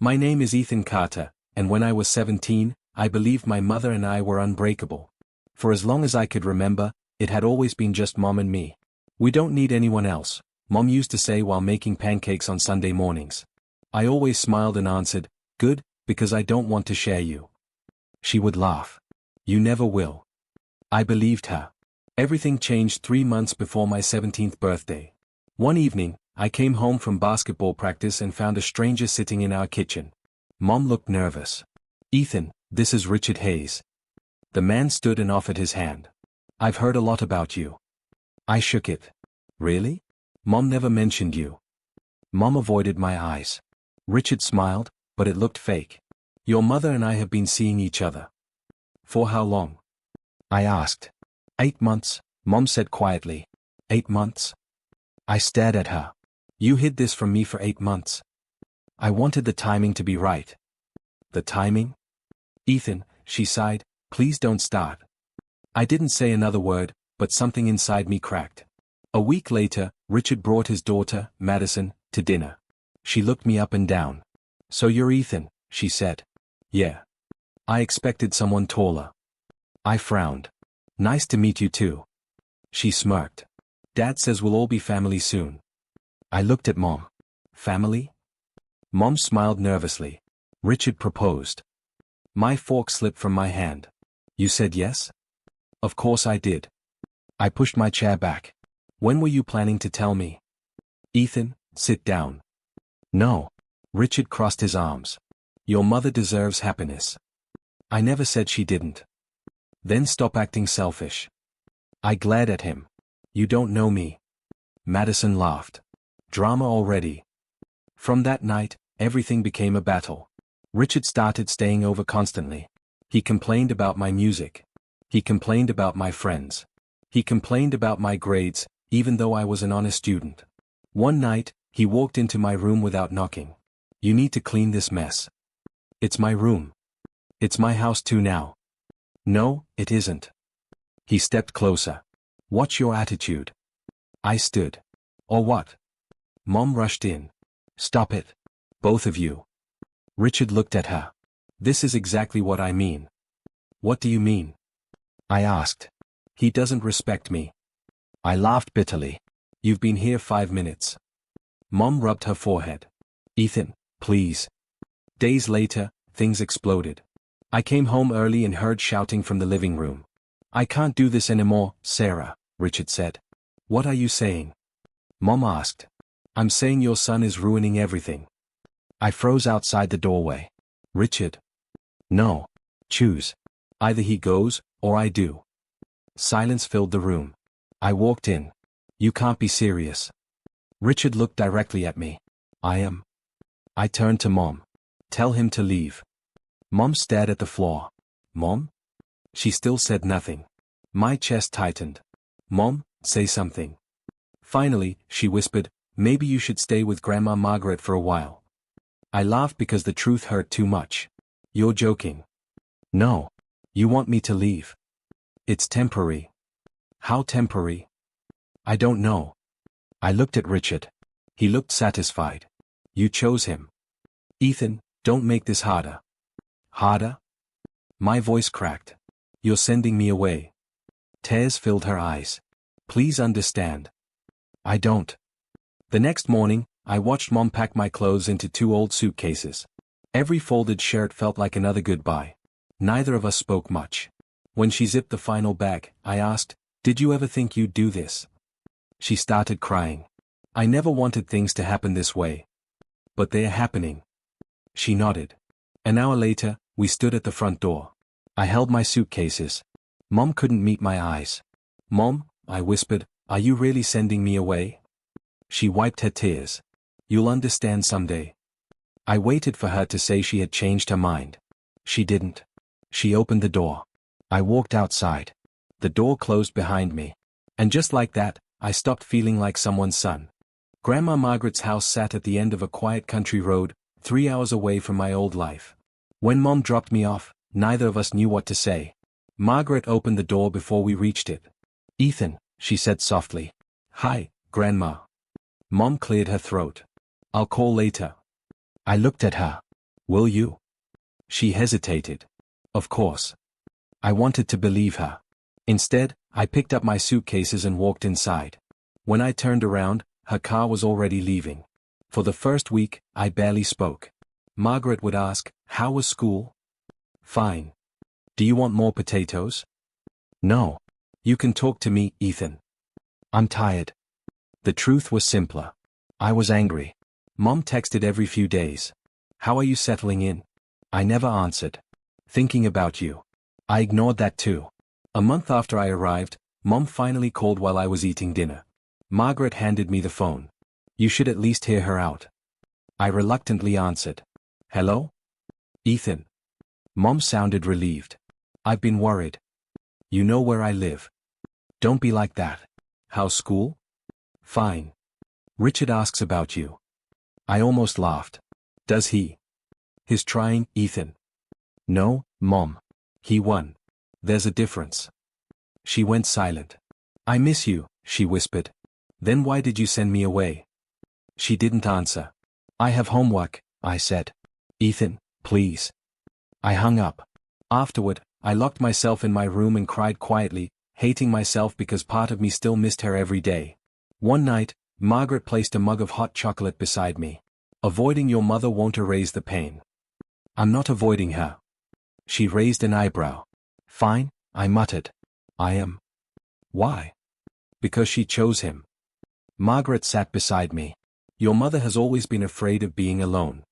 My name is Ethan Carter, and when I was 17, I believed my mother and I were unbreakable. For as long as I could remember, it had always been just Mom and me. We don't need anyone else, Mom used to say while making pancakes on Sunday mornings. I always smiled and answered, good, because I don't want to share you. She would laugh. You never will. I believed her. Everything changed 3 months before my 17th birthday. One evening, I came home from basketball practice and found a stranger sitting in our kitchen. Mom looked nervous. Ethan, this is Richard Hayes. The man stood and offered his hand. I've heard a lot about you. I shook it. Really? Mom never mentioned you. Mom avoided my eyes. Richard smiled, but it looked fake. Your mother and I have been seeing each other. For how long? I asked. 8 months, Mom said quietly. 8 months? I stared at her. You hid this from me for 8 months. I wanted the timing to be right. The timing? Ethan, she sighed, please don't start. I didn't say another word, but something inside me cracked. A week later, Richard brought his daughter, Madison, to dinner. She looked me up and down. So you're Ethan, she said. Yeah. I expected someone taller. I frowned. Nice to meet you too. She smirked. Dad says we'll all be family soon. I looked at Mom. Family? Mom smiled nervously. Richard proposed. My fork slipped from my hand. You said yes? Of course I did. I pushed my chair back. When were you planning to tell me? Ethan, sit down. No. Richard crossed his arms. Your mother deserves happiness. I never said she didn't. Then stop acting selfish. I glared at him. You don't know me. Madison laughed. Drama already. From that night, everything became a battle. Richard started staying over constantly. He complained about my music. He complained about my friends. He complained about my grades, even though I was an honest student. One night, he walked into my room without knocking. You need to clean this mess. It's my room. It's my house too now. No, it isn't. He stepped closer. What's your attitude? I stood. Or what? Mom rushed in. Stop it. Both of you. Richard looked at her. This is exactly what I mean. What do you mean? I asked. He doesn't respect me. I laughed bitterly. You've been here 5 minutes. Mom rubbed her forehead. Ethan, please. Days later, things exploded. I came home early and heard shouting from the living room. I can't do this anymore, Sarah, Richard said. What are you saying? Mom asked. I'm saying your son is ruining everything. I froze outside the doorway. Richard. No. Choose. Either he goes, or I do. Silence filled the room. I walked in. You can't be serious. Richard looked directly at me. I am. I turned to Mom. Tell him to leave. Mom stared at the floor. Mom? She still said nothing. My chest tightened. Mom, say something. Finally, she whispered, maybe you should stay with Grandma Margaret for a while. I laughed because the truth hurt too much. You're joking. No. You want me to leave. It's temporary. How temporary? I don't know. I looked at Richard. He looked satisfied. You chose him. Ethan, don't make this harder. Harder? My voice cracked. You're sending me away. Tears filled her eyes. Please understand. I don't. The next morning, I watched Mom pack my clothes into 2 old suitcases. Every folded shirt felt like another goodbye. Neither of us spoke much. When she zipped the final bag, I asked, did you ever think you'd do this? She started crying. I never wanted things to happen this way. But they are happening. She nodded. An hour later, we stood at the front door. I held my suitcases. Mom couldn't meet my eyes. Mom, I whispered, are you really sending me away? She wiped her tears. You'll understand someday. I waited for her to say she had changed her mind. She didn't. She opened the door. I walked outside. The door closed behind me. And just like that, I stopped feeling like someone's son. Grandma Margaret's house sat at the end of a quiet country road, 3 hours away from my old life. When Mom dropped me off, neither of us knew what to say. Margaret opened the door before we reached it. Ethan, she said softly. Hi, Grandma. Mom cleared her throat. I'll call later. I looked at her. Will you? She hesitated. Of course. I wanted to believe her. Instead, I picked up my suitcases and walked inside. When I turned around, her car was already leaving. For the first week, I barely spoke. Margaret would ask, "How was school?" "Fine. Do you want more potatoes?" "No. You can talk to me, Ethan. I'm tired." The truth was simpler. I was angry. Mom texted every few days. "How are you settling in?" I never answered. "Thinking about you." I ignored that too. A month after I arrived, Mom finally called while I was eating dinner. Margaret handed me the phone. "You should at least hear her out." I reluctantly answered. "Hello? Ethan." Mom sounded relieved. "I've been worried. You know where I live. Don't be like that. How's school?" "Fine. Richard asks about you." I almost laughed. "Does he?" "He's trying, Ethan." "No, Mom. He won. There's a difference." She went silent. "I miss you," she whispered. "Then why did you send me away?" She didn't answer. "I have homework," I said. "Ethan, please." I hung up. Afterward, I locked myself in my room and cried quietly, hating myself because part of me still missed her every day. One night, Margaret placed a mug of hot chocolate beside me. "Avoiding your mother won't erase the pain." "I'm not avoiding her." She raised an eyebrow. "Fine," I muttered. "I am." "Why?" "Because she chose him." Margaret sat beside me. "Your mother has always been afraid of being alone."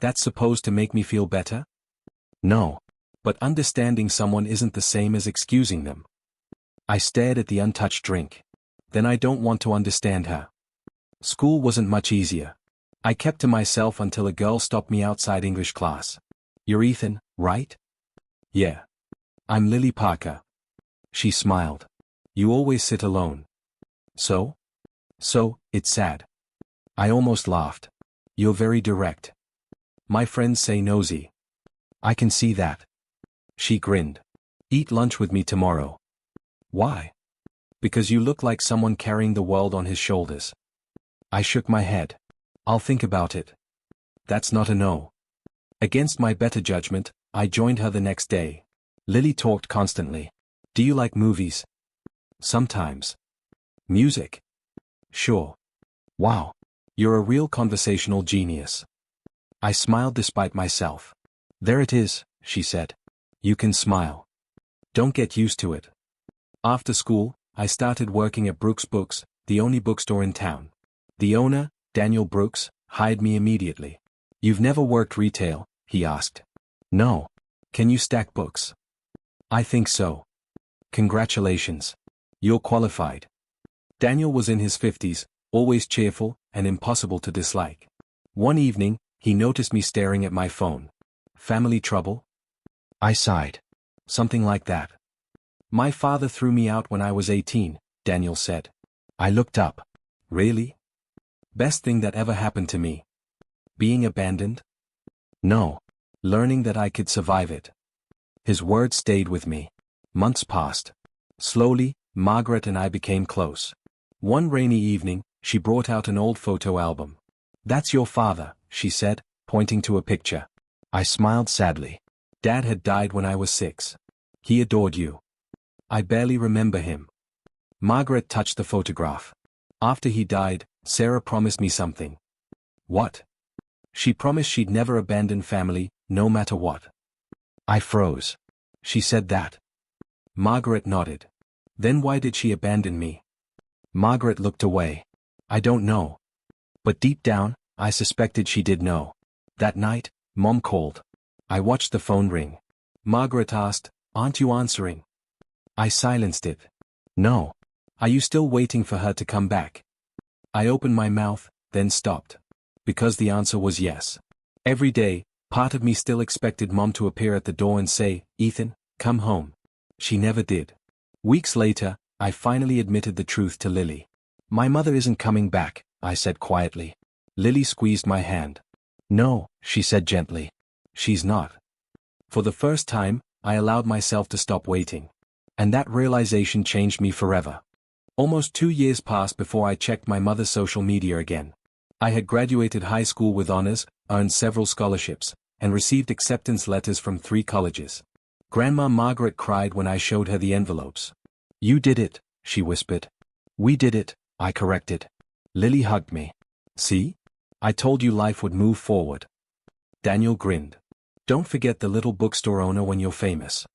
"That's supposed to make me feel better?" "No. But understanding someone isn't the same as excusing them." I stared at the untouched drink. "Then I don't want to understand her." School wasn't much easier. I kept to myself until a girl stopped me outside English class. "You're Ethan, right?" "Yeah. I'm Lily Parker." She smiled. "You always sit alone." "So?" "So, it's sad." I almost laughed. "You're very direct." "My friends say nosy." "I can see that." She grinned. "Eat lunch with me tomorrow." "Why?" "Because you look like someone carrying the world on his shoulders." I shook my head. "I'll think about it." "That's not a no." Against my better judgment, I joined her the next day. Lily talked constantly. "Do you like movies?" "Sometimes." "Music?" "Sure." "Wow. You're a real conversational genius." I smiled despite myself. "There it is," she said. "You can smile. Don't get used to it." After school, I started working at Brooks Books, the only bookstore in town. The owner, Daniel Brooks, hired me immediately. "You've never worked retail?" he asked. "No. Can you stack books?" "I think so." "Congratulations. You're qualified." Daniel was in his 50s, always cheerful, and impossible to dislike. One evening, he noticed me staring at my phone. "Family trouble?" I sighed. "Something like that." "My father threw me out when I was 18, Daniel said. I looked up. "Really?" "Best thing that ever happened to me." "Being abandoned?" "No. Learning that I could survive it." His words stayed with me. Months passed. Slowly, Margaret and I became close. One rainy evening, she brought out an old photo album. "That's your father," she said, pointing to a picture. I smiled sadly. "Dad had died when I was 6. He adored you." "I barely remember him." Margaret touched the photograph. "After he died, Sarah promised me something." "What?" "She promised she'd never abandon family, no matter what." I froze. "She said that?" Margaret nodded. "Then why did she abandon me?" Margaret looked away. "I don't know. But deep down, I suspected she did know." That night, Mom called. I watched the phone ring. Margaret asked, "Aren't you answering?" I silenced it. "No. Are you still waiting for her to come back?" I opened my mouth, then stopped. Because the answer was yes. Every day, part of me still expected Mom to appear at the door and say, "Ethan, come home." She never did. Weeks later, I finally admitted the truth to Lily. "My mother isn't coming back," I said quietly. Lily squeezed my hand. "No," she said gently. "She's not." For the first time, I allowed myself to stop waiting. And that realization changed me forever. Almost 2 years passed before I checked my mother's social media again. I had graduated high school with honors, earned several scholarships, and received acceptance letters from 3 colleges. Grandma Margaret cried when I showed her the envelopes. "You did it," she whispered. "We did it," I corrected. Lily hugged me. "See? I told you life would move forward." Daniel grinned. "Don't forget the little bookstore owner when you're famous."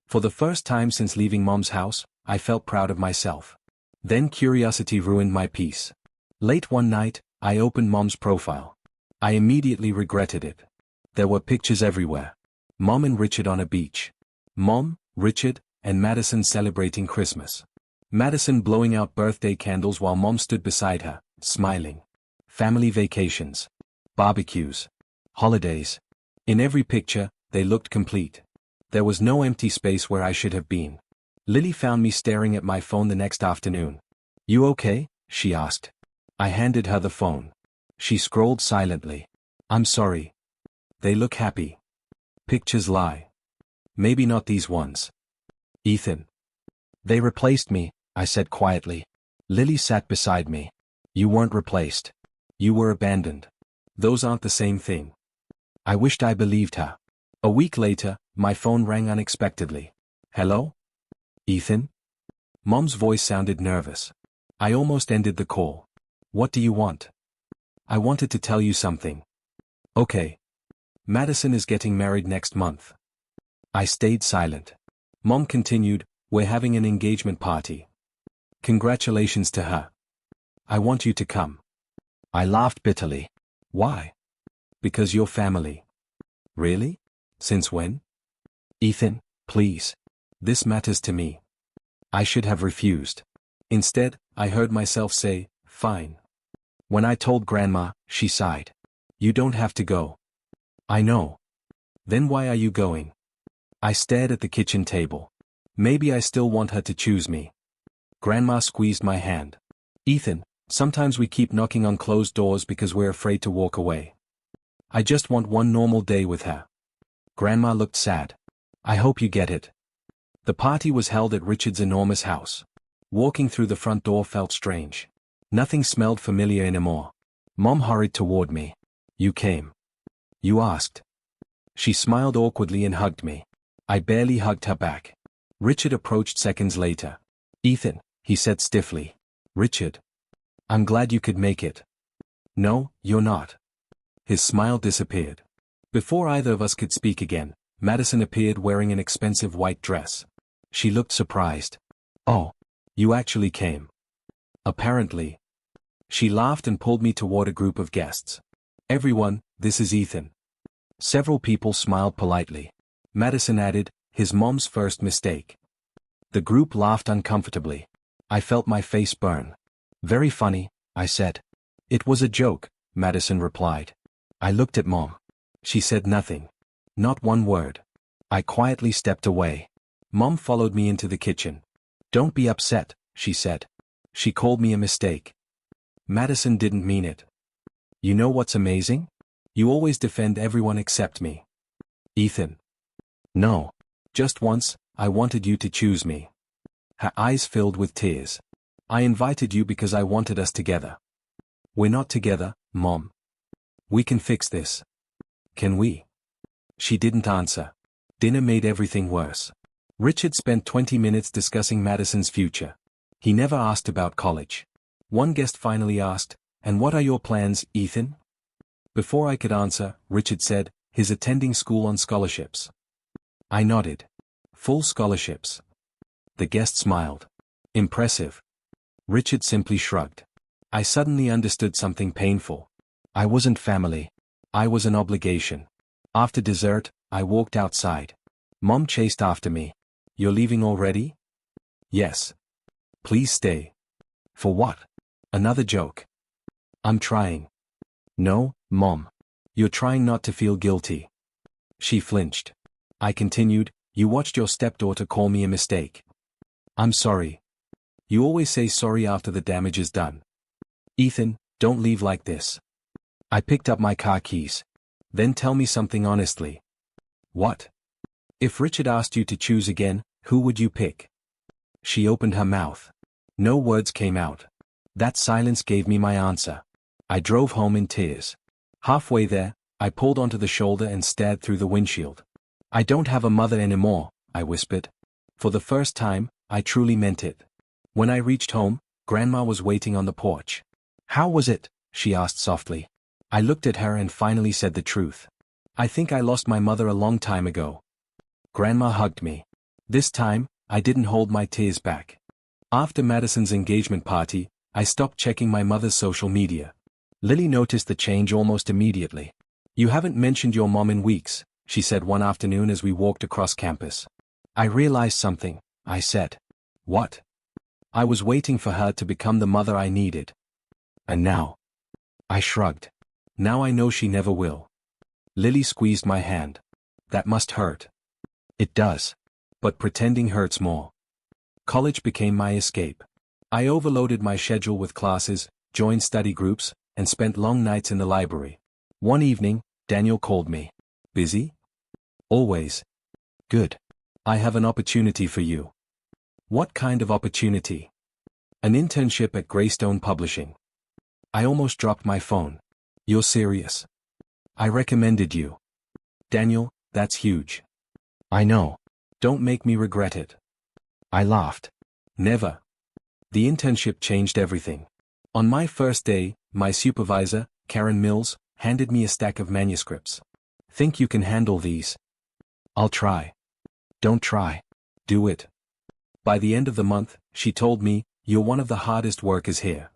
For the first time since leaving Mom's house, I felt proud of myself. Then curiosity ruined my peace. Late one night, I opened Mom's profile. I immediately regretted it. There were pictures everywhere. Mom and Richard on a beach. Mom, Richard, and Madison celebrating Christmas. Madison blowing out birthday candles while Mom stood beside her, smiling. Family vacations. Barbecues. Holidays. In every picture, they looked complete. There was no empty space where I should have been. Lily found me staring at my phone the next afternoon. "You okay?" she asked. I handed her the phone. She scrolled silently. "I'm sorry. They look happy. Pictures lie. Maybe not these ones." "Ethan." "They replaced me," I said quietly. Lily sat beside me. "You weren't replaced. You were abandoned. Those aren't the same thing." I wished I believed her. A week later, my phone rang unexpectedly. "Hello? Ethan?" Mom's voice sounded nervous. I almost ended the call. "What do you want?" "I wanted to tell you something." "Okay. Madison is getting married next month." I stayed silent. Mom continued, "We're having an engagement party. Congratulations to her. I want you to come." I laughed bitterly. "Why?" "Because you're family." "Really? Since when?" "Ethan, please. This matters to me." I should have refused. Instead, I heard myself say, "Fine." When I told Grandma, she sighed. "You don't have to go." "I know." "Then why are you going?" I stared at the kitchen table. Maybe I still want her to choose me. Grandma squeezed my hand. "Ethan, sometimes we keep knocking on closed doors because we're afraid to walk away. I just want one normal day with her." Grandma looked sad. "I hope you get it." The party was held at Richard's enormous house. Walking through the front door felt strange. Nothing smelled familiar anymore. Mom hurried toward me. "You came. You asked." She smiled awkwardly and hugged me. I barely hugged her back. Richard approached seconds later. "Ethan," he said stiffly. "Richard. I'm glad you could make it." "No, you're not." His smile disappeared. Before either of us could speak again, Madison appeared wearing an expensive white dress. She looked surprised. "Oh, you actually came." "Apparently." She laughed and pulled me toward a group of guests. "Everyone, this is Ethan." Several people smiled politely. Madison added, "His mom's first mistake." The group laughed uncomfortably. I felt my face burn. "Very funny," I said. "It was a joke," Madison replied. I looked at Mom. She said nothing. Not one word. I quietly stepped away. Mom followed me into the kitchen. "Don't be upset," she said. She called me a mistake. Madison didn't mean it. "You know what's amazing? You always defend everyone except me." "Ethan." "No. Just once, I wanted you to choose me." Her eyes filled with tears. "I invited you because I wanted us together." "We're not together, Mom. We can fix this." "Can we?" She didn't answer. Dinner made everything worse. Richard spent 20 minutes discussing Madison's future. He never asked about college. One guest finally asked, "And what are your plans, Ethan?" Before I could answer, Richard said, "He's attending school on scholarships." I nodded. "Full scholarships?" The guest smiled. "Impressive." Richard simply shrugged. I suddenly understood something painful. I wasn't family. I was an obligation. After dessert, I walked outside. Mom chased after me. "You're leaving already?" "Yes." "Please stay." "For what?" "Another joke." "I'm trying." "No, Mom. You're trying not to feel guilty." She flinched. I continued, "You watched your stepdaughter call me a mistake." "I'm sorry." "You always say sorry after the damage is done." "Ethan, don't leave like this." I picked up my car keys. "Then tell me something honestly." "What?" "If Richard asked you to choose again, who would you pick?" She opened her mouth. No words came out. That silence gave me my answer. I drove home in tears. Halfway there, I pulled onto the shoulder and stared through the windshield. I don't have a mother anymore, I whispered. For the first time, I truly meant it. When I reached home, Grandma was waiting on the porch. How was it? She asked softly. I looked at her and finally said the truth. I think I lost my mother a long time ago. Grandma hugged me. This time, I didn't hold my tears back. After Madison's engagement party, I stopped checking my mother's social media. Lily noticed the change almost immediately. You haven't mentioned your mom in weeks, she said one afternoon as we walked across campus. I realized something, I said. What? I was waiting for her to become the mother I needed. And now? I shrugged. Now I know she never will. Lily squeezed my hand. That must hurt. It does. But pretending hurts more. College became my escape. I overloaded my schedule with classes, joined study groups, and spent long nights in the library. One evening, Daniel called me. Busy? Always. Good. I have an opportunity for you. What kind of opportunity? An internship at Greystone Publishing. I almost dropped my phone. You're serious? I recommended you. Daniel, that's huge. I know. Don't make me regret it. I laughed. Never. The internship changed everything. On my first day, my supervisor, Karen Mills, handed me a stack of manuscripts. Think you can handle these? I'll try. Don't try. Do it. By the end of the month, she told me, you're one of the hardest workers here.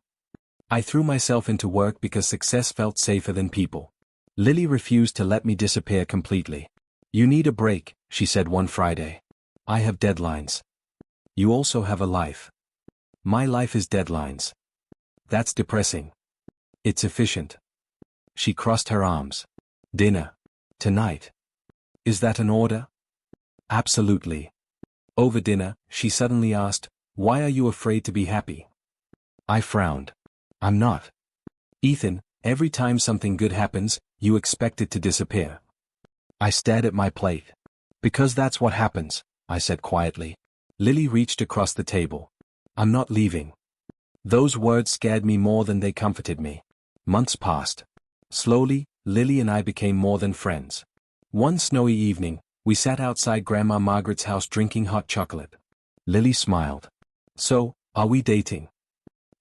I threw myself into work because success felt safer than people. Lily refused to let me disappear completely. You need a break, she said one Friday. I have deadlines. You also have a life. My life is deadlines. That's depressing. It's efficient. She crossed her arms. Dinner. Tonight. Is that an order? Absolutely. Over dinner, she suddenly asked, why are you afraid to be happy? I frowned. I'm not. Ethan, every time something good happens, you expect it to disappear. I stared at my plate. Because that's what happens, I said quietly. Lily reached across the table. I'm not leaving. Those words scared me more than they comforted me. Months passed. Slowly, Lily and I became more than friends. One snowy evening, we sat outside Grandma Margaret's house drinking hot chocolate. Lily smiled. So, are we dating?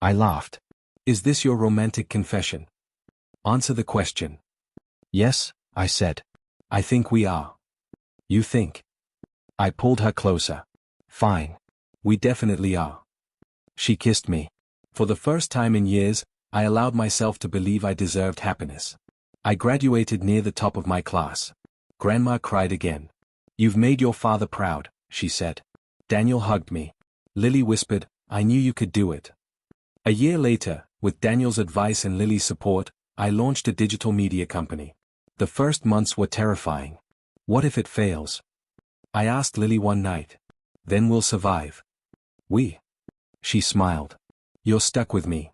I laughed. Is this your romantic confession? Answer the question. Yes, I said. I think we are. You think? I pulled her closer. Fine. We definitely are. She kissed me. For the first time in years, I allowed myself to believe I deserved happiness. I graduated near the top of my class. Grandma cried again. You've made your father proud, she said. Daniel hugged me. Lily whispered, I knew you could do it. A year later, with Daniel's advice and Lily's support, I launched a digital media company. The first months were terrifying. What if it fails? I asked Lily one night. Then we'll survive. We. She smiled. You're stuck with me.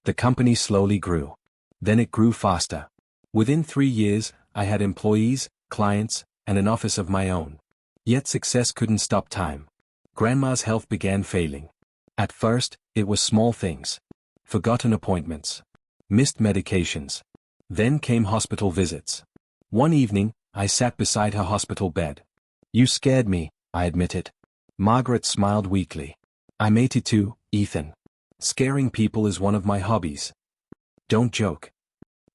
The company slowly grew. Then it grew faster. Within 3 years, I had employees, clients, and an office of my own. Yet success couldn't stop time. Grandma's health began failing. At first, it was small things. Forgotten appointments. Missed medications. Then came hospital visits. One evening, I sat beside her hospital bed. You scared me, I admitted. Margaret smiled weakly. I'm 82, Ethan. Scaring people is one of my hobbies. Don't joke.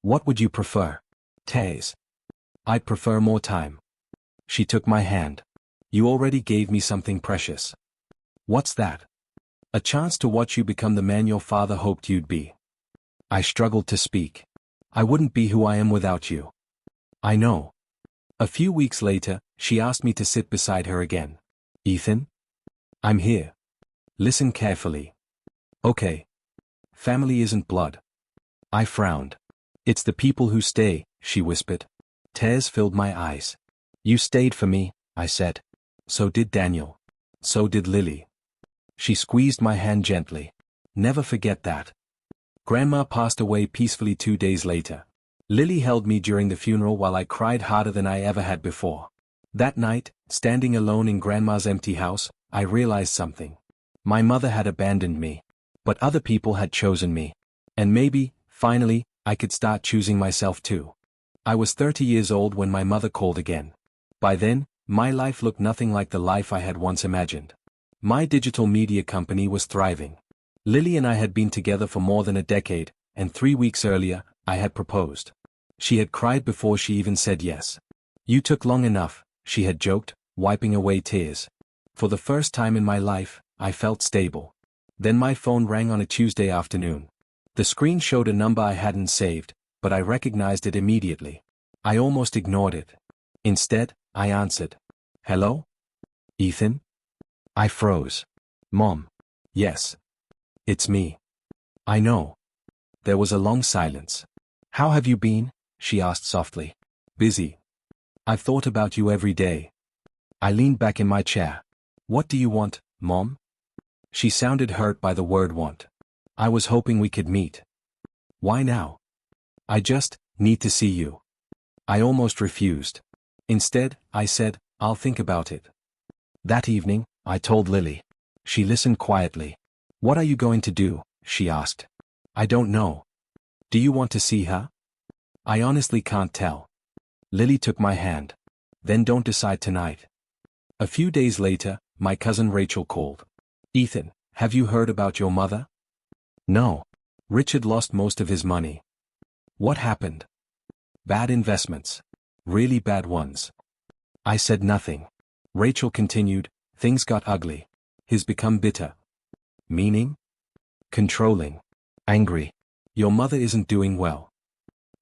What would you prefer? Tears. I'd prefer more time. She took my hand. You already gave me something precious. What's that? A chance to watch you become the man your father hoped you'd be. I struggled to speak. I wouldn't be who I am without you. I know. A few weeks later, she asked me to sit beside her again. Ethan? I'm here. Listen carefully. Okay. Family isn't blood. I frowned. It's the people who stay, she whispered. Tears filled my eyes. You stayed for me, I said. So did Daniel. So did Lily. She squeezed my hand gently. Never forget that. Grandma passed away peacefully 2 days later. Lily held me during the funeral while I cried harder than I ever had before. That night, standing alone in Grandma's empty house, I realized something. My mother had abandoned me. But other people had chosen me. And maybe, finally, I could start choosing myself too. I was 30 years old when my mother called again. By then, my life looked nothing like the life I had once imagined. My digital media company was thriving. Lily and I had been together for more than a decade, and 3 weeks earlier, I had proposed. She had cried before she even said yes. "You took long enough," she had joked, wiping away tears. For the first time in my life, I felt stable. Then my phone rang on a Tuesday afternoon. The screen showed a number I hadn't saved, but I recognized it immediately. I almost ignored it. Instead, I answered. "Hello? Ethan?" I froze. "Mom." "Yes. It's me." "I know." There was a long silence. "How have you been?" she asked softly. "Busy. I've thought about you every day." I leaned back in my chair. "What do you want, Mom?" She sounded hurt by the word want. "I was hoping we could meet." "Why now?" "I just need to see you." I almost refused. Instead, I said, "I'll think about it." That evening, I told Lily. She listened quietly. "What are you going to do?" she asked. "I don't know." "Do you want to see her?" "I honestly can't tell." Lily took my hand. "Then don't decide tonight." A few days later, my cousin Rachel called. "Ethan, have you heard about your mother?" "No. Richard lost most of his money." "What happened?" "Bad investments. Really bad ones." I said nothing. Rachel continued, "Things got ugly. He's become bitter." "Meaning?" "Controlling. Angry. Your mother isn't doing well."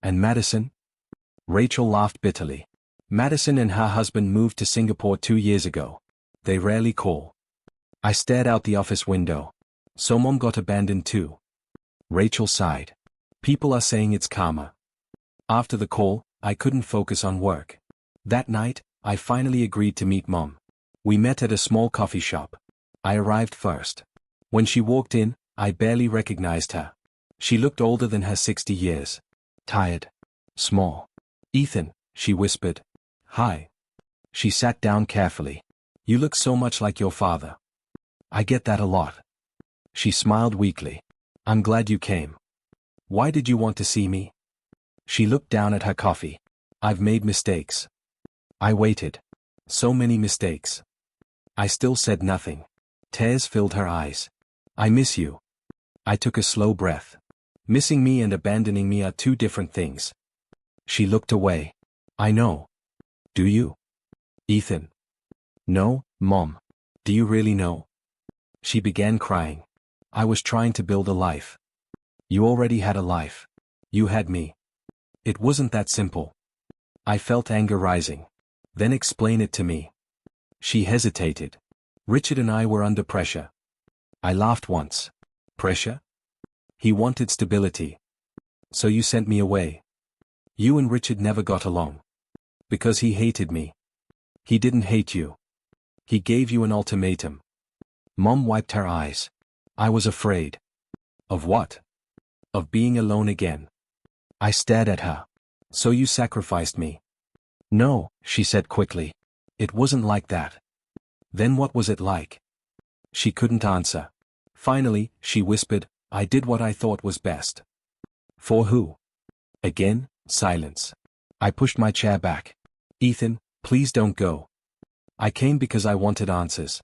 "And Madison?" Rachel laughed bitterly. "Madison and her husband moved to Singapore 2 years ago. They rarely call." I stared out the office window. "So Mom got abandoned too." Rachel sighed. "People are saying it's karma." After the call, I couldn't focus on work. That night, I finally agreed to meet Mom. We met at a small coffee shop. I arrived first. When she walked in, I barely recognized her. She looked older than her 60 years. Tired. Small. "Ethan," she whispered. "Hi." She sat down carefully. "You look so much like your father." "I get that a lot." She smiled weakly. "I'm glad you came." "Why did you want to see me?" She looked down at her coffee. "I've made mistakes." I waited. So many mistakes. I still said nothing. Tears filled her eyes. "I miss you." I took a slow breath. Missing me and abandoning me are two different things. She looked away. "I know." "Do you?" "Ethan." "No, Mom. Do you really know?" She began crying. "I was trying to build a life." "You already had a life. You had me." "It wasn't that simple." I felt anger rising. "Then explain it to me." She hesitated. "Richard and I were under pressure." I laughed once. "Pressure?" "He wanted stability." "So you sent me away." "You and Richard never got along." "Because he hated me." "He didn't hate you. He gave you an ultimatum." Mom wiped her eyes. "I was afraid." "Of what?" "Of being alone again." I stared at her. "So you sacrificed me?" "No," she said quickly. "It wasn't like that." "Then what was it like?" She couldn't answer. Finally, she whispered, "I did what I thought was best." "For who?" Again, silence. I pushed my chair back. "Ethan, please don't go." "I came because I wanted answers."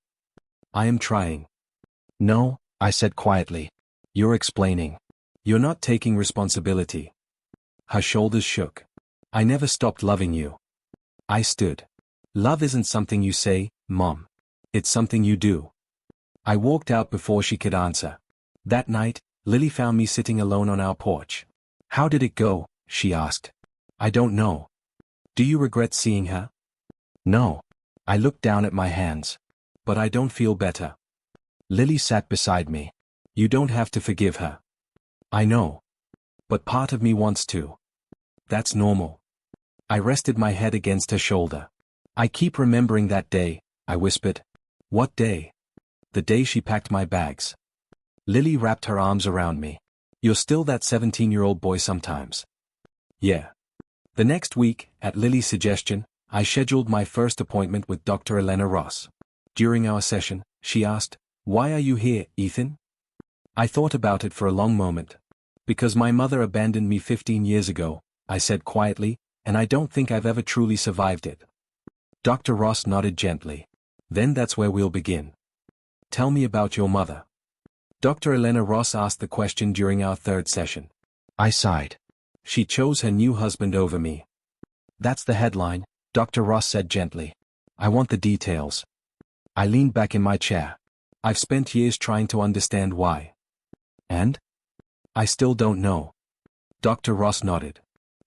"I am trying." "No," I said quietly. "You're explaining. You're not taking responsibility." Her shoulders shook. "I never stopped loving you." I stood. "Love isn't something you say, Mom. It's something you do." I walked out before she could answer. That night, Lily found me sitting alone on our porch. "How did it go?" she asked. "I don't know." "Do you regret seeing her?" "No." I looked down at my hands. "But I don't feel better." Lily sat beside me. "You don't have to forgive her." "I know. But part of me wants to." "That's normal." I rested my head against her shoulder. "I keep remembering that day," I whispered. "What day?" "The day she packed my bags." Lily wrapped her arms around me. "You're still that 17-year-old boy sometimes." "Yeah." The next week, at Lily's suggestion, I scheduled my first appointment with Dr. Elena Ross. During our session, she asked, "Why are you here, Ethan?" I thought about it for a long moment. "Because my mother abandoned me 15 years ago," I said quietly, and I don't think I've ever truly survived it. Dr. Ross nodded gently. Then that's where we'll begin. Tell me about your mother. Dr. Elena Ross asked the question during our third session. I sighed. She chose her new husband over me. That's the headline, Dr. Ross said gently. I want the details. I leaned back in my chair. I've spent years trying to understand why. And? I still don't know. Dr. Ross nodded.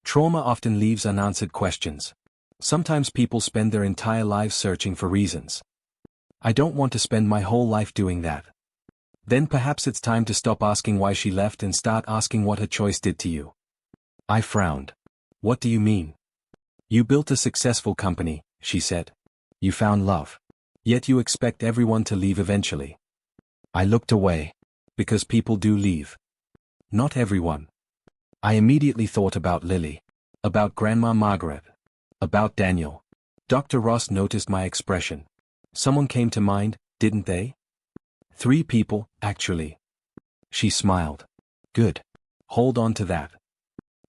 Trauma often leaves unanswered questions. Sometimes people spend their entire lives searching for reasons. I don't want to spend my whole life doing that. Then perhaps it's time to stop asking why she left and start asking what her choice did to you. I frowned. What do you mean? You built a successful company, she said. You found love. Yet you expect everyone to leave eventually. I looked away. Because people do leave. Not everyone. I immediately thought about Lily. About Grandma Margaret. About Daniel. Dr. Ross noticed my expression. Someone came to mind, didn't they? 3 people, actually. She smiled. Good. Hold on to that.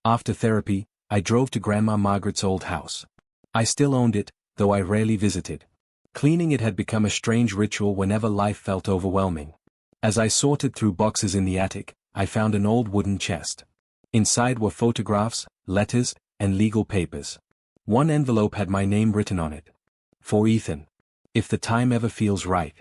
After therapy, I drove to Grandma Margaret's old house. I still owned it, though I rarely visited. Cleaning it had become a strange ritual whenever life felt overwhelming. As I sorted through boxes in the attic, I found an old wooden chest. Inside were photographs, letters, and legal papers. One envelope had my name written on it. For Ethan. If the time ever feels right.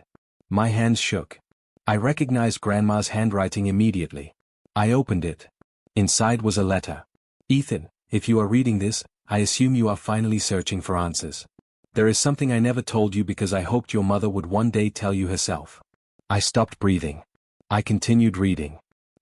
My hands shook. I recognized Grandma's handwriting immediately. I opened it. Inside was a letter. Ethan, if you are reading this, I assume you are finally searching for answers. There is something I never told you because I hoped your mother would one day tell you herself. I stopped breathing. I continued reading.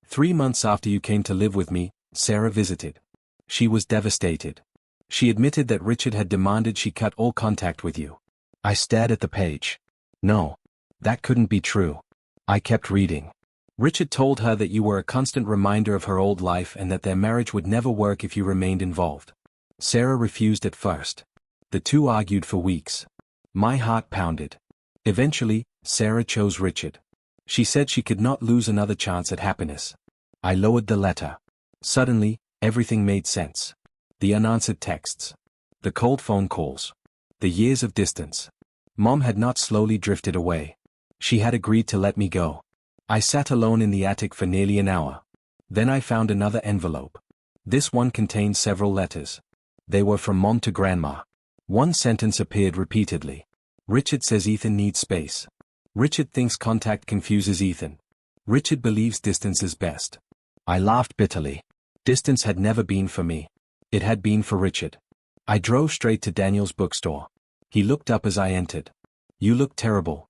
3 months after you came to live with me, Sarah visited. She was devastated. She admitted that Richard had demanded she cut all contact with you. I stared at the page. No. That couldn't be true. I kept reading. Richard told her that you were a constant reminder of her old life and that their marriage would never work if you remained involved. Sarah refused at first. The two argued for weeks. My heart pounded. Eventually, Sarah chose Richard. She said she could not lose another chance at happiness. I lowered the letter. Suddenly, everything made sense. The unanswered texts. The cold phone calls. The years of distance. Mom had not slowly drifted away. She had agreed to let me go. I sat alone in the attic for nearly an hour. Then I found another envelope. This one contained several letters. They were from Mom to Grandma. One sentence appeared repeatedly. Richard says Ethan needs space. Richard thinks contact confuses Ethan. Richard believes distance is best. I laughed bitterly. Distance had never been for me. It had been for Richard. I drove straight to Daniel's bookstore. He looked up as I entered. You look terrible.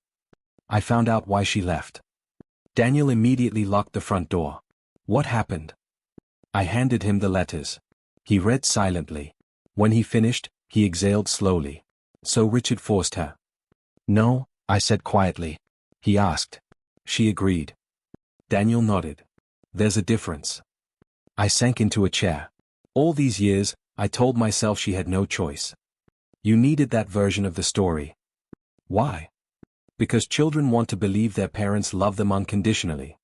I found out why she left. Daniel immediately locked the front door. What happened? I handed him the letters. He read silently. When he finished, he exhaled slowly. So Richard forced her. No, I said quietly. He asked. She agreed. Daniel nodded. There's a difference. I sank into a chair. All these years, I told myself she had no choice. You needed that version of the story. Why? Because children want to believe their parents love them unconditionally.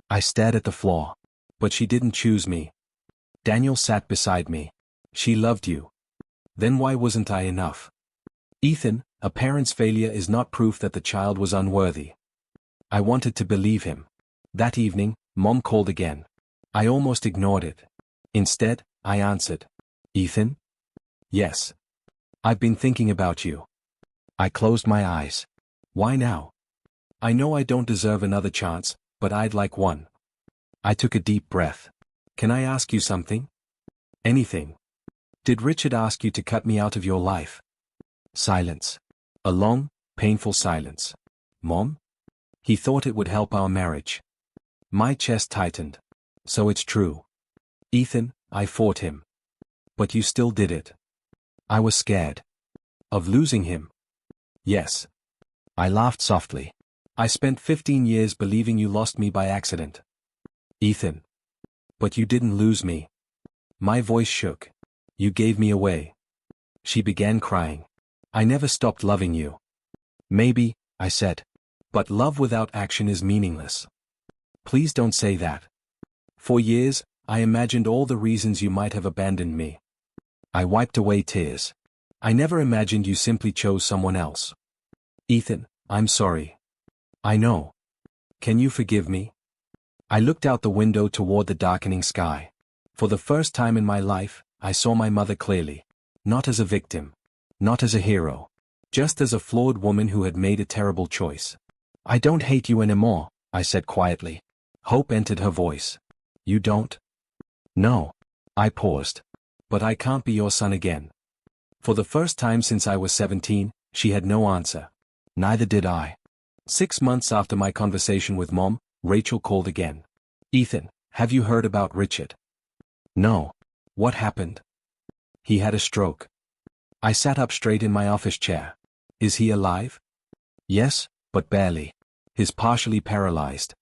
I stared at the floor. But she didn't choose me. Daniel sat beside me. She loved you. Then why wasn't I enough? Ethan, a parent's failure is not proof that the child was unworthy. I wanted to believe him. That evening, Mom called again. I almost ignored it. Instead, I answered. Ethan? Yes. I've been thinking about you. I closed my eyes. Why now? I know I don't deserve another chance, but I'd like one. I took a deep breath. Can I ask you something? Anything. Did Richard ask you to cut me out of your life? Silence. A long, painful silence. Mom? He thought it would help our marriage. My chest tightened. So it's true. Ethan, I fought him. But you still did it. I was scared. Of losing him? Yes. I laughed softly. I spent 15 years believing you lost me by accident. Ethan. But you didn't lose me. My voice shook. You gave me away. She began crying. I never stopped loving you. Maybe, I said. But love without action is meaningless. Please don't say that. For years, I imagined all the reasons you might have abandoned me. I wiped away tears. I never imagined you simply chose someone else. Ethan, I'm sorry. I know. Can you forgive me? I looked out the window toward the darkening sky. For the first time in my life, I saw my mother clearly. Not as a victim. Not as a hero. Just as a flawed woman who had made a terrible choice. I don't hate you anymore, I said quietly. Hope entered her voice. You don't? No. I paused. But I can't be your son again. For the first time since I was 17, she had no answer. Neither did I. 6 months after my conversation with Mom, Rachel called again. Ethan, have you heard about Richard? No. What happened? He had a stroke. I sat up straight in my office chair. Is he alive? Yes, but barely. He's partially paralyzed.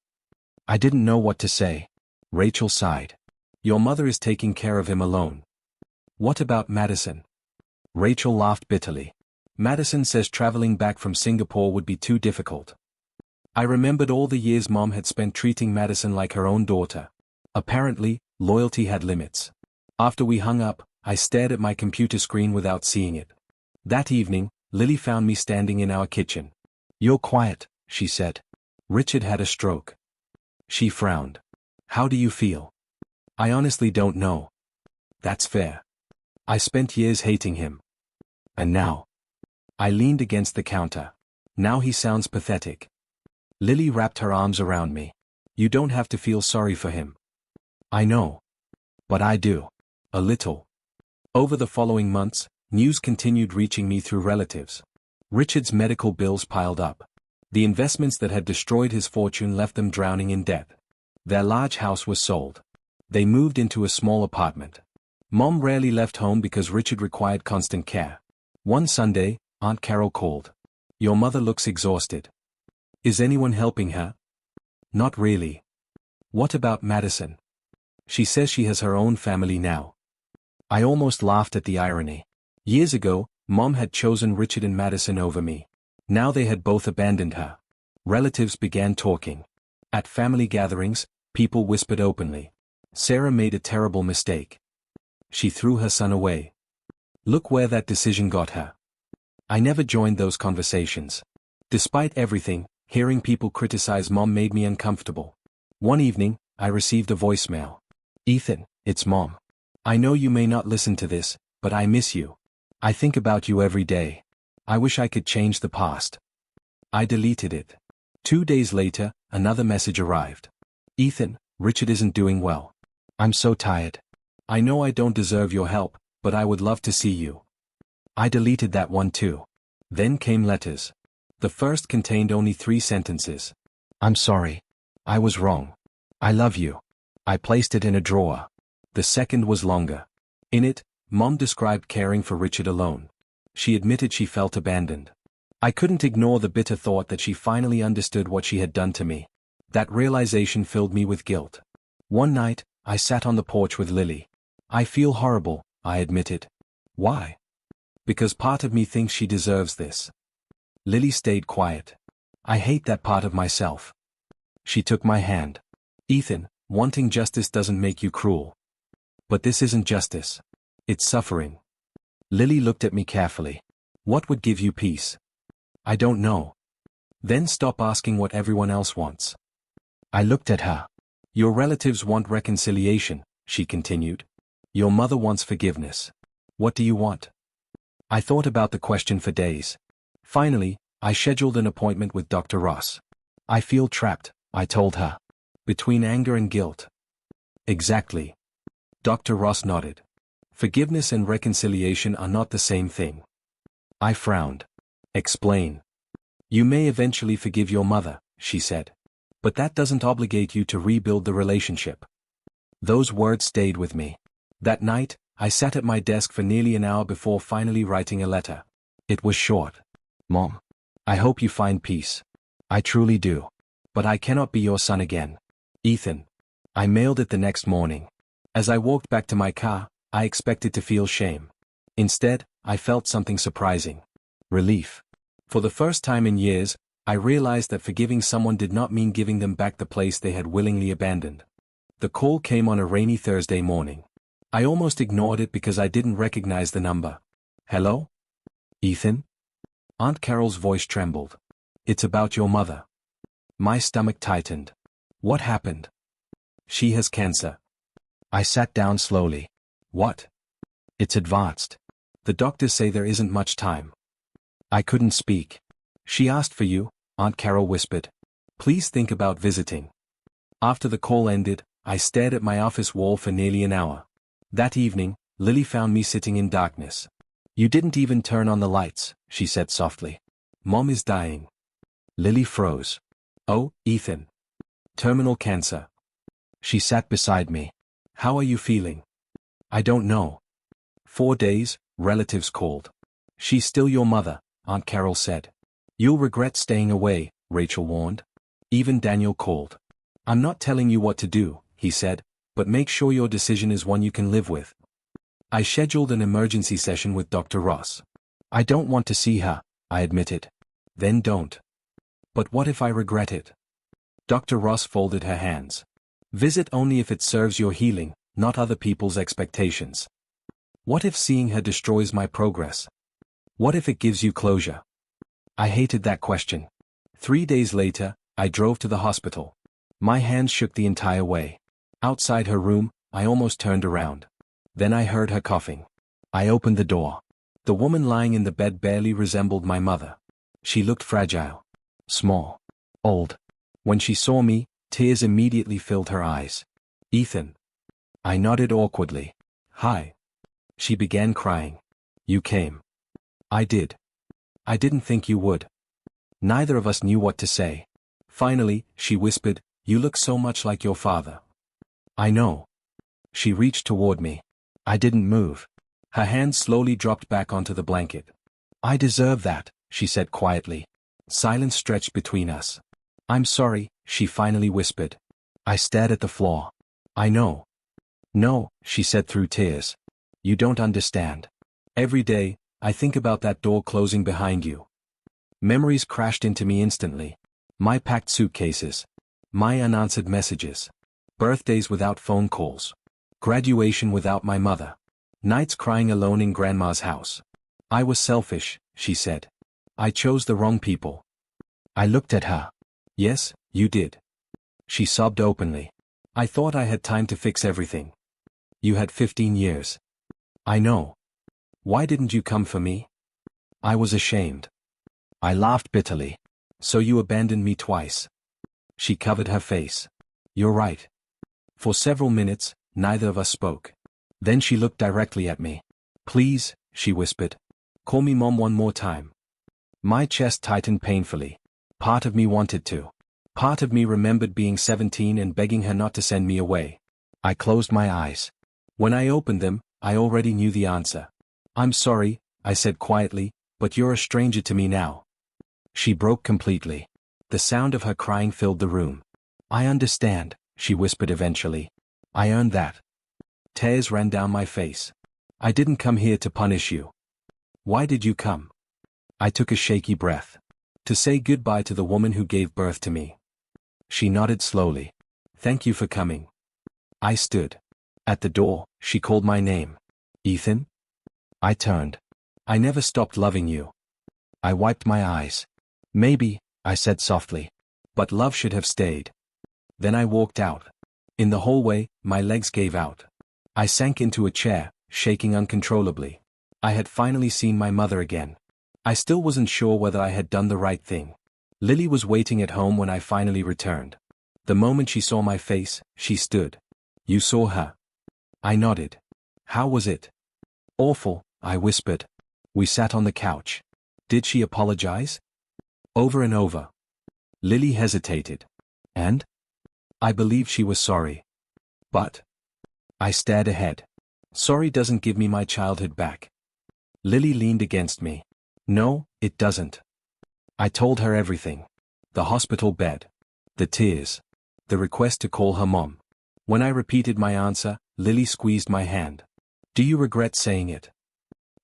I didn't know what to say. Rachel sighed. Your mother is taking care of him alone. What about Madison? Rachel laughed bitterly. Madison says traveling back from Singapore would be too difficult. I remembered all the years Mom had spent treating Madison like her own daughter. Apparently, loyalty had limits. After we hung up, I stared at my computer screen without seeing it. That evening, Lily found me standing in our kitchen. You're quiet, she said. Richard had a stroke. She frowned. How do you feel? I honestly don't know. That's fair. I spent years hating him. And now? I leaned against the counter. Now he sounds pathetic. Lily wrapped her arms around me. You don't have to feel sorry for him. I know. But I do. A little. Over the following months, news continued reaching me through relatives. Richard's medical bills piled up. The investments that had destroyed his fortune left them drowning in debt. Their large house was sold. They moved into a small apartment. Mom rarely left home because Richard required constant care. One Sunday, Aunt Carol called. Your mother looks exhausted. Is anyone helping her? Not really. What about Madison? She says she has her own family now. I almost laughed at the irony. Years ago, Mom had chosen Richard and Madison over me. Now they had both abandoned her. Relatives began talking. At family gatherings, people whispered openly. Sarah made a terrible mistake. She threw her son away. Look where that decision got her. I never joined those conversations. Despite everything, hearing people criticize Mom made me uncomfortable. One evening, I received a voicemail. Ethan, it's Mom. I know you may not listen to this, but I miss you. I think about you every day. I wish I could change the past. I deleted it. 2 days later, another message arrived. Ethan, Richard isn't doing well. I'm so tired. I know I don't deserve your help, but I would love to see you. I deleted that one too. Then came letters. The first contained only 3 sentences. I'm sorry. I was wrong. I love you. I placed it in a drawer. The second was longer. In it, Mom described caring for Richard alone. She admitted she felt abandoned. I couldn't ignore the bitter thought that she finally understood what she had done to me. That realization filled me with guilt. One night, I sat on the porch with Lily. I feel horrible, I admitted. Why? Because part of me thinks she deserves this. Lily stayed quiet. I hate that part of myself. She took my hand. Ethan, wanting justice doesn't make you cruel. But this isn't justice. It's suffering. Lily looked at me carefully. What would give you peace? I don't know. Then stop asking what everyone else wants. I looked at her. Your relatives want reconciliation, she continued. Your mother wants forgiveness. What do you want? I thought about the question for days. Finally, I scheduled an appointment with Dr. Ross. I feel trapped, I told her. Between anger and guilt. Exactly. Dr. Ross nodded. Forgiveness and reconciliation are not the same thing. I frowned. Explain. You may eventually forgive your mother, she said. But that doesn't obligate you to rebuild the relationship. Those words stayed with me. That night, I sat at my desk for nearly an hour before finally writing a letter. It was short. Mom. I hope you find peace. I truly do. But I cannot be your son again. Ethan. I mailed it the next morning. As I walked back to my car, I expected to feel shame. Instead, I felt something surprising. Relief. For the first time in years, I realized that forgiving someone did not mean giving them back the place they had willingly abandoned. The call came on a rainy Thursday morning. I almost ignored it because I didn't recognize the number. Hello? Ethan? Aunt Carol's voice trembled. It's about your mother. My stomach tightened. What happened? She has cancer. I sat down slowly. What? It's advanced. The doctors say there isn't much time. I couldn't speak. She asked for you, Aunt Carol whispered. Please think about visiting. After the call ended, I stared at my office wall for nearly an hour. That evening, Lily found me sitting in darkness. You didn't even turn on the lights, she said softly. Mom is dying. Lily froze. Oh, Ethan. Terminal cancer. She sat beside me. How are you feeling? I don't know. 4 days, relatives called. She's still your mother, Aunt Carol said. You'll regret staying away, Rachel warned. Even Daniel called. I'm not telling you what to do, he said, but make sure your decision is one you can live with. I scheduled an emergency session with Dr. Ross. I don't want to see her, I admitted. Then don't. But what if I regret it? Dr. Ross folded her hands. Visit only if it serves your healing, not other people's expectations. What if seeing her destroys my progress? What if it gives you closure? I hated that question. 3 days later, I drove to the hospital. My hands shook the entire way. Outside her room, I almost turned around. Then I heard her coughing. I opened the door. The woman lying in the bed barely resembled my mother. She looked fragile. Small. Old. When she saw me, tears immediately filled her eyes. Ethan. I nodded awkwardly. Hi. She began crying. You came. I did. I didn't think you would. Neither of us knew what to say. Finally, she whispered, you look so much like your father. I know. She reached toward me. I didn't move. Her hand slowly dropped back onto the blanket. I deserve that, she said quietly. Silence stretched between us. I'm sorry, she finally whispered. I stared at the floor. I know. No, she said through tears. You don't understand. Every day, I think about that door closing behind you. Memories crashed into me instantly. My packed suitcases. My unanswered messages. Birthdays without phone calls. Graduation without my mother. Nights crying alone in Grandma's house. I was selfish, she said. I chose the wrong people. I looked at her. Yes, you did. She sobbed openly. I thought I had time to fix everything. You had 15 years. I know. Why didn't you come for me? I was ashamed. I laughed bitterly. So you abandoned me twice. She covered her face. You're right. For several minutes, neither of us spoke. Then she looked directly at me. Please, she whispered. Call me Mom one more time. My chest tightened painfully. Part of me wanted to. Part of me remembered being 17 and begging her not to send me away. I closed my eyes. When I opened them, I already knew the answer. I'm sorry, I said quietly, but you're a stranger to me now. She broke completely. The sound of her crying filled the room. I understand, she whispered eventually. I earned that. Tears ran down my face. I didn't come here to punish you. Why did you come? I took a shaky breath. To say goodbye to the woman who gave birth to me. She nodded slowly. Thank you for coming. I stood. At the door, she called my name. Ethan? I turned. I never stopped loving you. I wiped my eyes. Maybe, I said softly. But love should have stayed. Then I walked out. In the hallway, my legs gave out. I sank into a chair, shaking uncontrollably. I had finally seen my mother again. I still wasn't sure whether I had done the right thing. Lily was waiting at home when I finally returned. The moment she saw my face, she stood. You saw her? I nodded. How was it? Awful, I whispered. We sat on the couch. Did she apologize? Over and over. Lily hesitated. And? I believe she was sorry. But? I stared ahead. Sorry doesn't give me my childhood back. Lily leaned against me. No, it doesn't. I told her everything. The hospital bed. The tears. The request to call her mom. When I repeated my answer, Lily squeezed my hand. Do you regret saying it?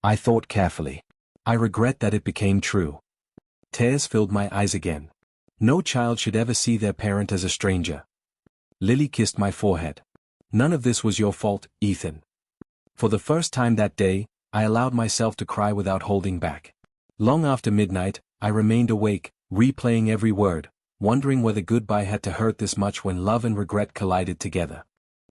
I thought carefully. I regret that it became true. Tears filled my eyes again. No child should ever see their parent as a stranger. Lily kissed my forehead. None of this was your fault, Ethan. For the first time that day, I allowed myself to cry without holding back. Long after midnight, I remained awake, replaying every word, wondering whether goodbye had to hurt this much when love and regret collided together.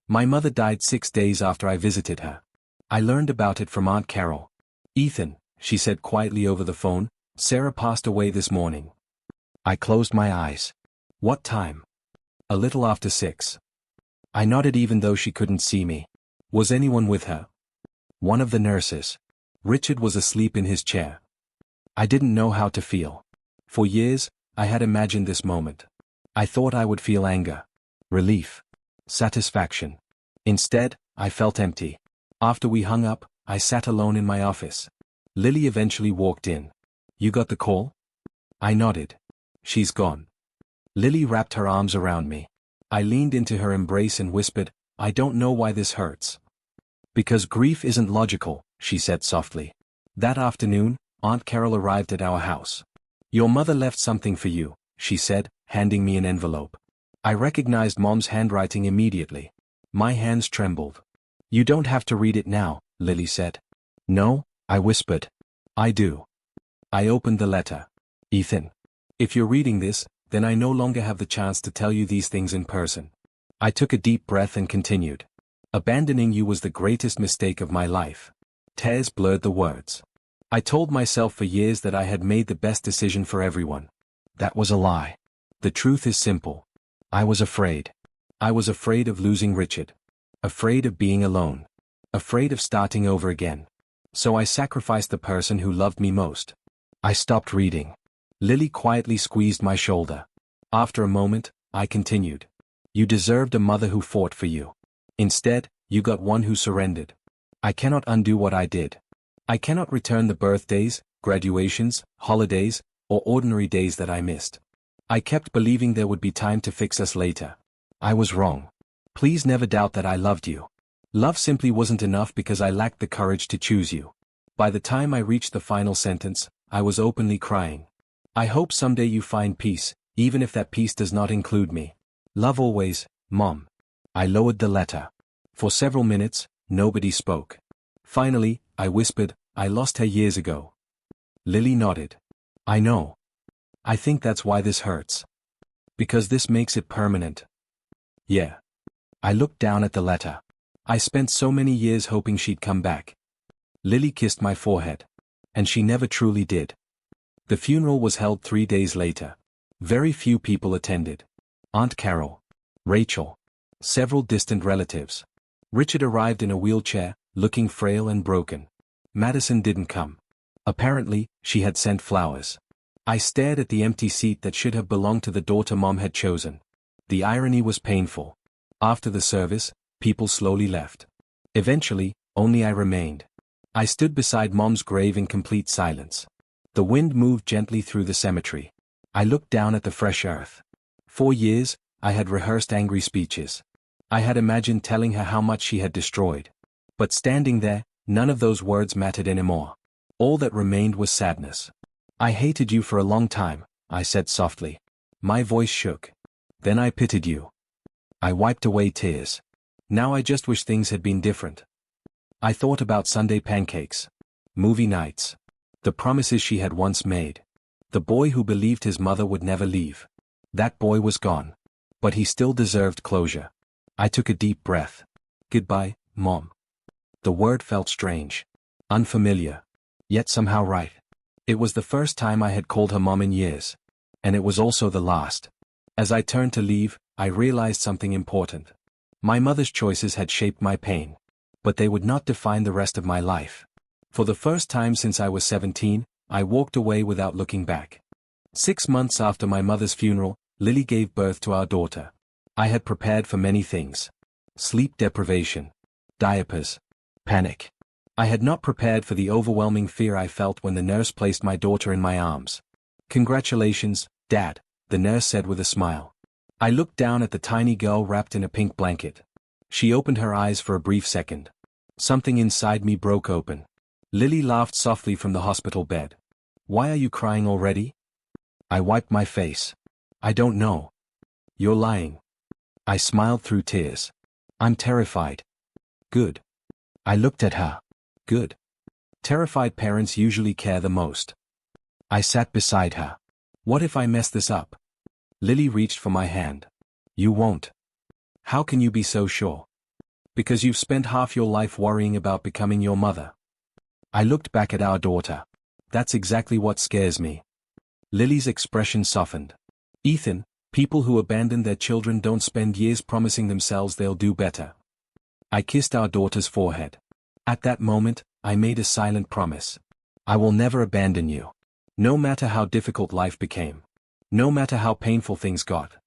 My mother died 6 days after I visited her. I learned about it from Aunt Carol. "Ethan," she said quietly over the phone, "Sarah passed away this morning." I closed my eyes. "What time?" "A little after 6. I nodded even though she couldn't see me. "Was anyone with her?" "One of the nurses. Richard was asleep in his chair." I didn't know how to feel. For years, I had imagined this moment. I thought I would feel anger, relief, satisfaction. Instead, I felt empty. After we hung up, I sat alone in my office. Lily eventually walked in. "You got the call?" I nodded. "She's gone." Lily wrapped her arms around me. I leaned into her embrace and whispered, "I don't know why this hurts." "Because grief isn't logical," she said softly. That afternoon, Aunt Carol arrived at our house. "Your mother left something for you," she said, handing me an envelope. I recognized Mom's handwriting immediately. My hands trembled. "You don't have to read it now," Lily said. "No," I whispered. "I do." I opened the letter. "Ethan, if you're reading this, then I no longer have the chance to tell you these things in person." I took a deep breath and continued. "Abandoning you was the greatest mistake of my life." Tears blurred the words. I told myself for years that I had made the best decision for everyone. That was a lie. The truth is simple. I was afraid. I was afraid of losing Richard. Afraid of being alone. Afraid of starting over again. So I sacrificed the person who loved me most. I stopped reading. Lily quietly squeezed my shoulder. After a moment, I continued. "You deserved a mother who fought for you. Instead, you got one who surrendered. I cannot undo what I did. I cannot return the birthdays, graduations, holidays, or ordinary days that I missed. I kept believing there would be time to fix us later. I was wrong. Please never doubt that I loved you. Love simply wasn't enough because I lacked the courage to choose you." By the time I reached the final sentence, I was openly crying. "I hope someday you find peace, even if that peace does not include me. Love always, Mom." I lowered the letter. For several minutes, nobody spoke. Finally, I whispered, "I lost her years ago." Lily nodded. "I know. I think that's why this hurts. Because this makes it permanent." "Yeah." I looked down at the letter. "I spent so many years hoping she'd come back." Lily kissed my forehead. "And she never truly did." The funeral was held 3 days later. Very few people attended. Aunt Carol, Rachel, several distant relatives. Richard arrived in a wheelchair, looking frail and broken. Madison didn't come. Apparently, she had sent flowers. I stared at the empty seat that should have belonged to the daughter Mom had chosen. The irony was painful. After the service, people slowly left. Eventually, only I remained. I stood beside Mom's grave in complete silence. The wind moved gently through the cemetery. I looked down at the fresh earth. For years, I had rehearsed angry speeches. I had imagined telling her how much she had destroyed. But standing there, none of those words mattered anymore. All that remained was sadness. "I hated you for a long time," I said softly. My voice shook. "Then I pitied you." I wiped away tears. Now I just wish things had been different. I thought about Sunday pancakes. Movie nights. The promises she had once made. The boy who believed his mother would never leave. That boy was gone. But he still deserved closure. I took a deep breath. "Goodbye, Mom." The word felt strange. Unfamiliar. Yet somehow right. It was the first time I had called her Mom in years. And it was also the last. As I turned to leave, I realized something important. My mother's choices had shaped my pain. But they would not define the rest of my life. For the first time since I was 17, I walked away without looking back. 6 months after my mother's funeral, Lily gave birth to our daughter. I had prepared for many things. Sleep deprivation. Diapers. Panic. I had not prepared for the overwhelming fear I felt when the nurse placed my daughter in my arms. "Congratulations, Dad," the nurse said with a smile. I looked down at the tiny girl wrapped in a pink blanket. She opened her eyes for a brief second. Something inside me broke open. Lily laughed softly from the hospital bed. "Why are you crying already?" I wiped my face. "I don't know." "You're lying." I smiled through tears. "I'm terrified." "Good. I looked at her. Good. Terrified parents usually care the most. I sat beside her. What if I mess this up? Lily reached for my hand. You won't. How can you be so sure? Because you've spent half your life worrying about becoming your mother. I looked back at our daughter. That's exactly what scares me. Lily's expression softened. Ethan, people who abandon their children don't spend years promising themselves they'll do better. I kissed our daughter's forehead. At that moment, I made a silent promise. I will never abandon you. No matter how difficult life became. No matter how painful things got.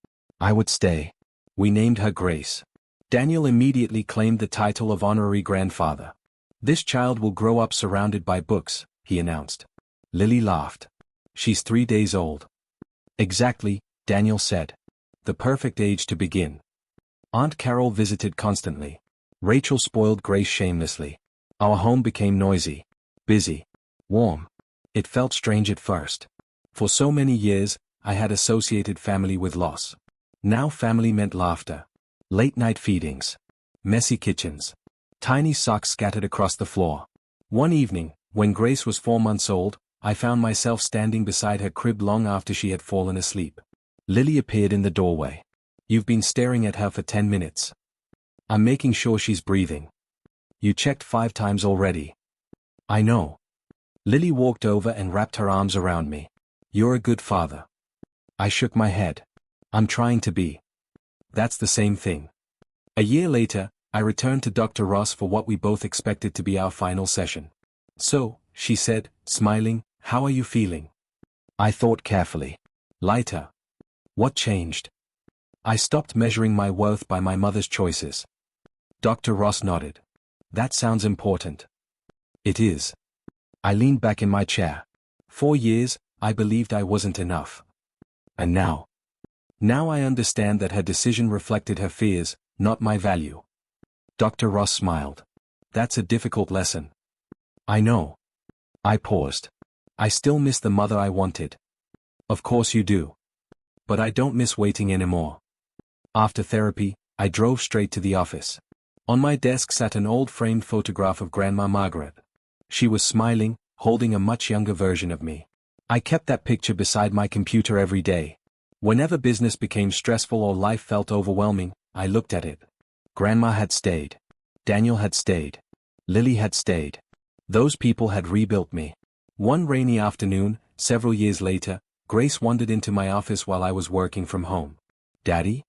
I would stay. We named her Grace. Daniel immediately claimed the title of honorary grandfather. This child will grow up surrounded by books, he announced. Lily laughed. She's 3 days old. Exactly, Daniel said. The perfect age to begin. Aunt Carol visited constantly. Rachel spoiled Grace shamelessly. Our home became noisy, busy, warm. It felt strange at first. For so many years, I had associated family with loss. Now family meant laughter. Late-night feedings. Messy kitchens. Tiny socks scattered across the floor. One evening, when Grace was 4 months old, I found myself standing beside her crib long after she had fallen asleep. Lily appeared in the doorway. You've been staring at her for 10 minutes. I'm making sure she's breathing. You checked 5 times already. I know. Lily walked over and wrapped her arms around me. You're a good father. I shook my head. I'm trying to be. That's the same thing. A year later, I returned to Dr. Ross for what we both expected to be our final session. So, she said, smiling, how are you feeling? I thought carefully. Lighter. What changed? I stopped measuring my worth by my mother's choices. Dr. Ross nodded. That sounds important. It is. I leaned back in my chair. 4 years, I believed I wasn't enough. And now? Now I understand that her decision reflected her fears, not my value. Dr. Ross smiled. That's a difficult lesson. I know. I paused. I still miss the mother I wanted. Of course you do. But I don't miss waiting anymore. After therapy, I drove straight to the office. On my desk sat an old framed photograph of Grandma Margaret. She was smiling, holding a much younger version of me. I kept that picture beside my computer every day. Whenever business became stressful or life felt overwhelming, I looked at it. Grandma had stayed. Daniel had stayed. Lily had stayed. Those people had rebuilt me. One rainy afternoon, several years later, Grace wandered into my office while I was working from home. Daddy?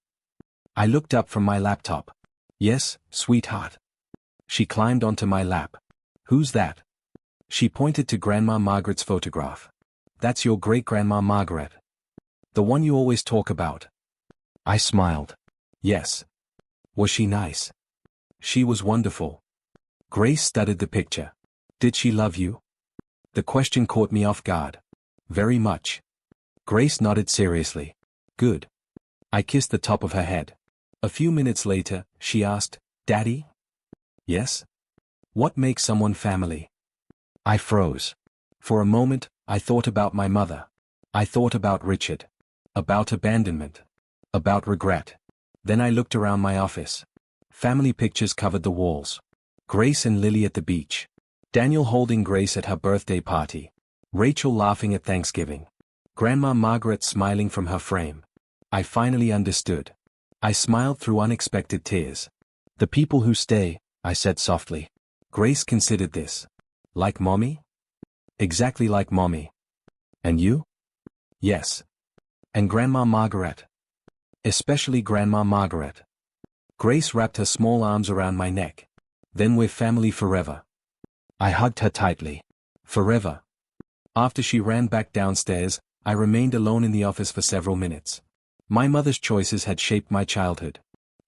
I looked up from my laptop. Yes, sweetheart. She climbed onto my lap. Who's that? She pointed to Grandma Margaret's photograph. That's your great-grandma Margaret. The one you always talk about. I smiled. Yes. Was she nice? She was wonderful. Grace studied the picture. Did she love you? The question caught me off guard. Very much. Grace nodded seriously. Good. I kissed the top of her head. A few minutes later, she asked, Daddy? Yes? What makes someone family? I froze. For a moment, I thought about my mother. I thought about Richard. About abandonment. About regret. Then I looked around my office. Family pictures covered the walls. Grace and Lily at the beach. Daniel holding Grace at her birthday party. Rachel laughing at Thanksgiving. Grandma Margaret smiling from her frame. I finally understood. I smiled through unexpected tears. The people who stay, I said softly. Grace considered this. Like Mommy? Exactly like Mommy. And you? Yes. And Grandma Margaret. Especially Grandma Margaret. Grace wrapped her small arms around my neck. Then we're family forever. I hugged her tightly. Forever. After she ran back downstairs, I remained alone in the office for several minutes. My mother's choices had shaped my childhood.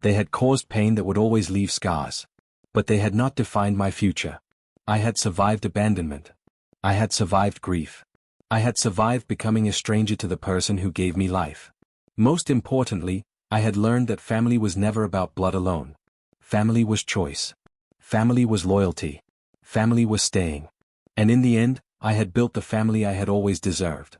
They had caused pain that would always leave scars. But they had not defined my future. I had survived abandonment. I had survived grief. I had survived becoming a stranger to the person who gave me life. Most importantly, I had learned that family was never about blood alone. Family was choice. Family was loyalty. Family was staying. And in the end, I had built the family I had always deserved.